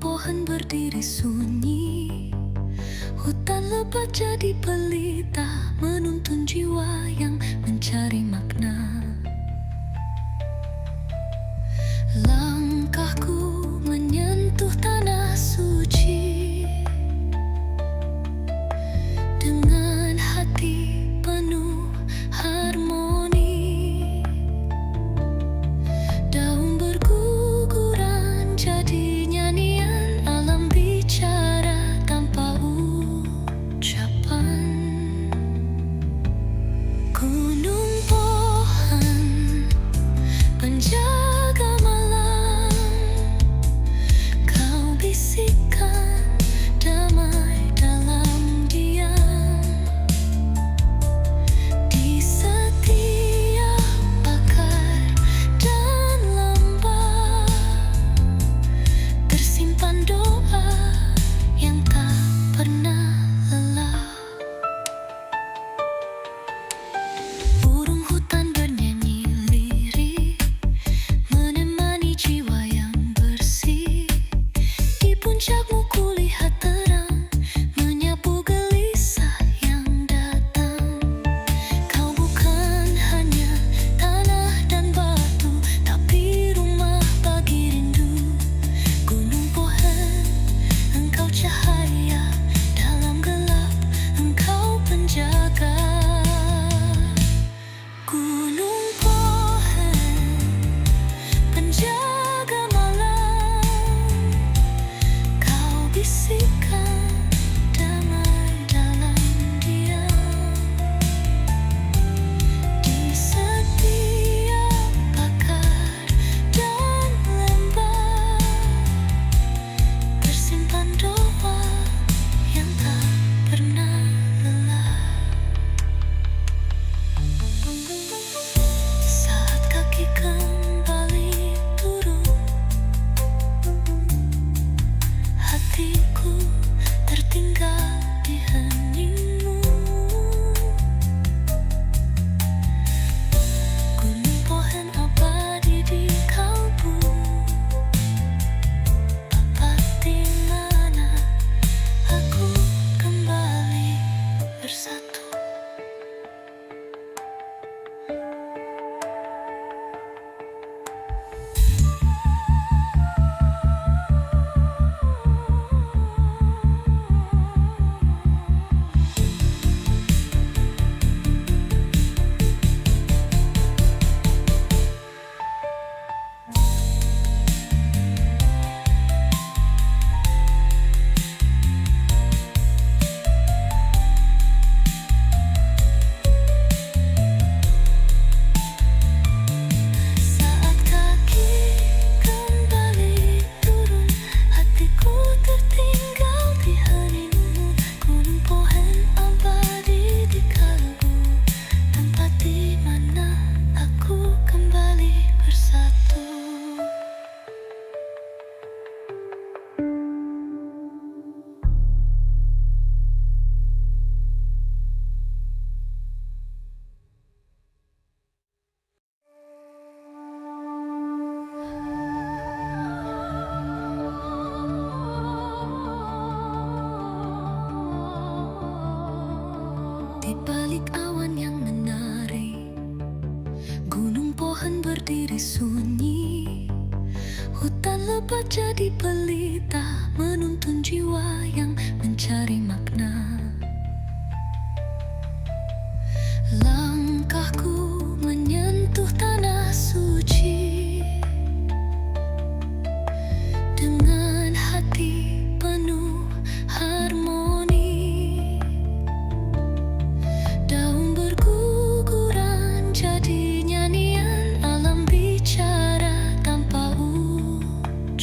pohon berdiri sunyi, hutan lebat jadi pelita, menuntun jiwa yang mencari makna. Langkahku menyentuh tanah suci, dengan hati penuh harmoni. Daun berguguran jadi nyanyian, alam bicara tanpa ucapan. Gunung pohon penjaga malam, kau bisikkan damai dalam diam. Di setiap akar dan lembah tersimpan doa yang tak pernah lelah. Burung hutan bernyanyi lirih, menemani jiwa yang bersih. Di puncakmu kulihat terang, menyapu gelisah yang datang. Kau bukan hanya tanah dan batu, tapi rumah bagi rindu. Gunung pohon, engkau cahaya dalam gelap, engkau penjaga. Gunung pohon penjaga malam, kau bisikkan damai dalam diam. Di setiap akar dan lembah tersimpan doa yang tak pernah lelah. Saat kaki kembali turun, hatiku tertinggal di heningmu. Gunung pohon abadi di kalbu, tepat di mana aku kembali bersatu. Saat kaki kembali turun, hatiku tertinggal di heningmu. Gunung pohon abadi di kalbu, tempat di mana aku kembali bersatu. Di balik awan yang menari, gunung pohon berdiri sunyi, hutan lebat jadi pelita, menuntun jiwa yang mencari makna. Langkahku menyentuh tanah suci, dengan hati penuh harmoni. Daun berguguran jadi nyanyian, alam bicara tanpa ucapan.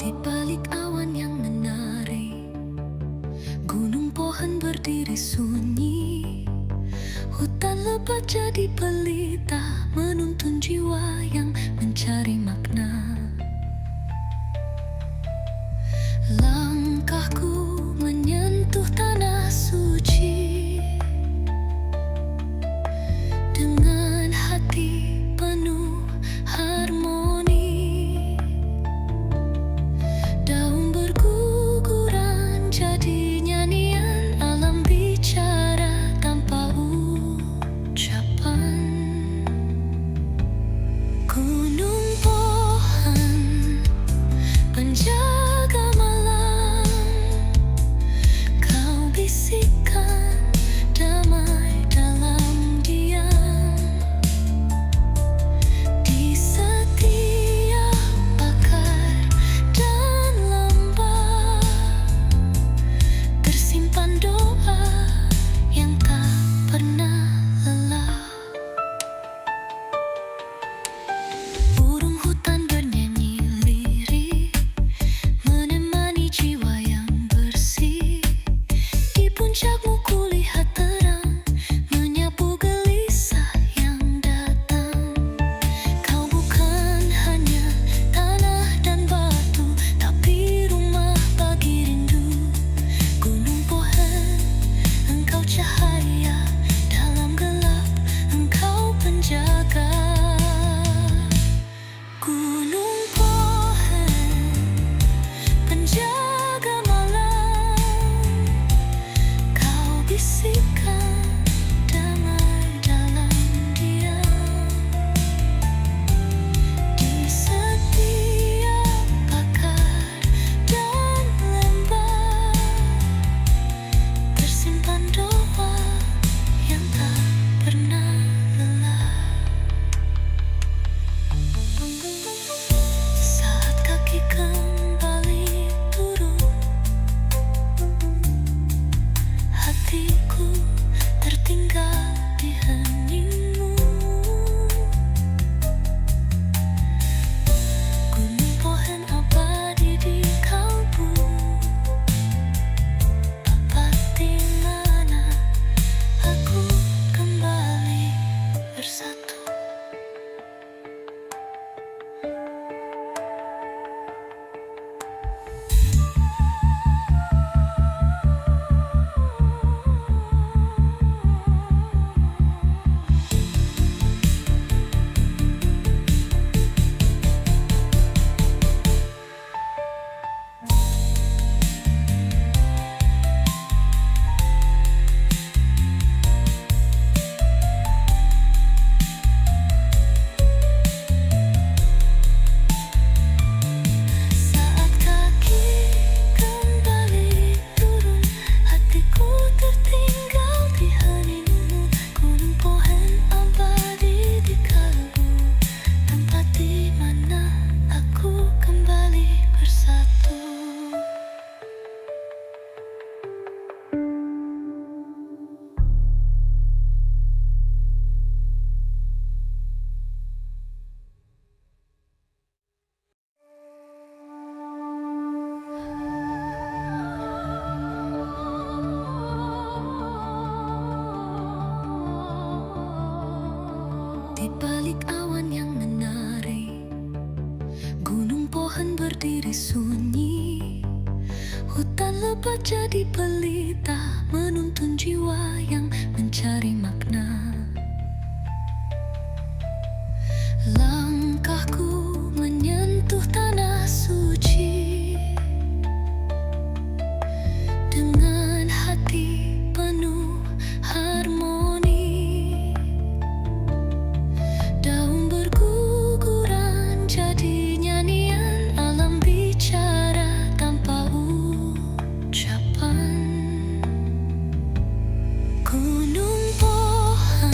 Di balik awan yang menari, gunung pohon berdiri sunyi, hutan lebat jadi pelita, menuntun jiwa yang mencari makna. Langkahku menyentuh tanah suci dengan hati penuh harmoni. Daun berguguran jadi nyanyian, alam bicara tanpa ucapan. Gunung pohon penjaga malam, kau bisikan damai dalam diam. Di setiap akar dan lembah tersimpan doa yang tak pernah lelah. Burung hutan bernyanyi lirih, menemani jiwa yang bersih. Di puncakmu kulihat terang, menyapu gelisah yang datang. Kau bukan hanya tanah dan batu, tapi rumah bagi rindu. Gunung pohon, engkau cahaya dalam gelap, engkau penjaga. Gunung pohon penjaga malam, kau bisikan damai dalam diam. Di setiap akar dan lembah tersimpan doa yang tak pernah lelah. Saat kaki kembali turun, hatiku tertinggal di heningmu. Gunung pohon abadi di kalbu, tepat di mana aku kembali bersatu. Saat kaki kembali turun, hatiku tertinggal di heningmu. Gunung pohon abadi di kalbu, tempat di mana aku kembali bersatu. Di balik awan yang menari, gunung pohon berdiri sunyi, hutan lebat jadi pelita, menuntun jiwa yang mencari makna. Langkahku menyentuh tanah suci dengan hati penuh harmoni. Daun berguguran jadi nyanyian, alam bicara tanpa ucapan. Gunung pohon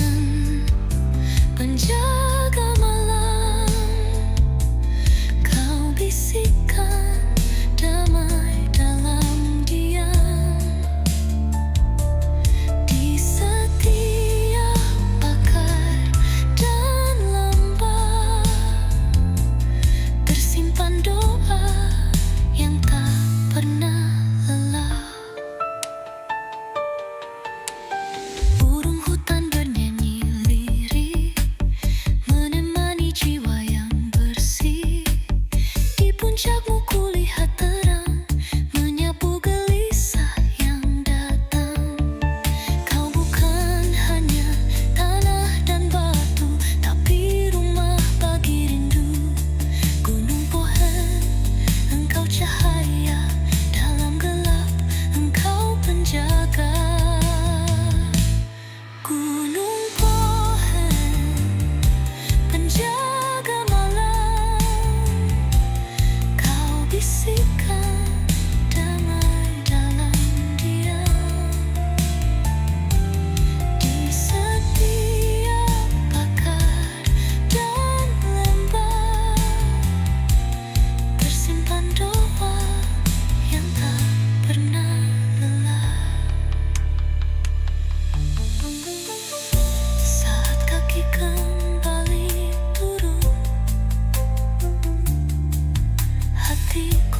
hati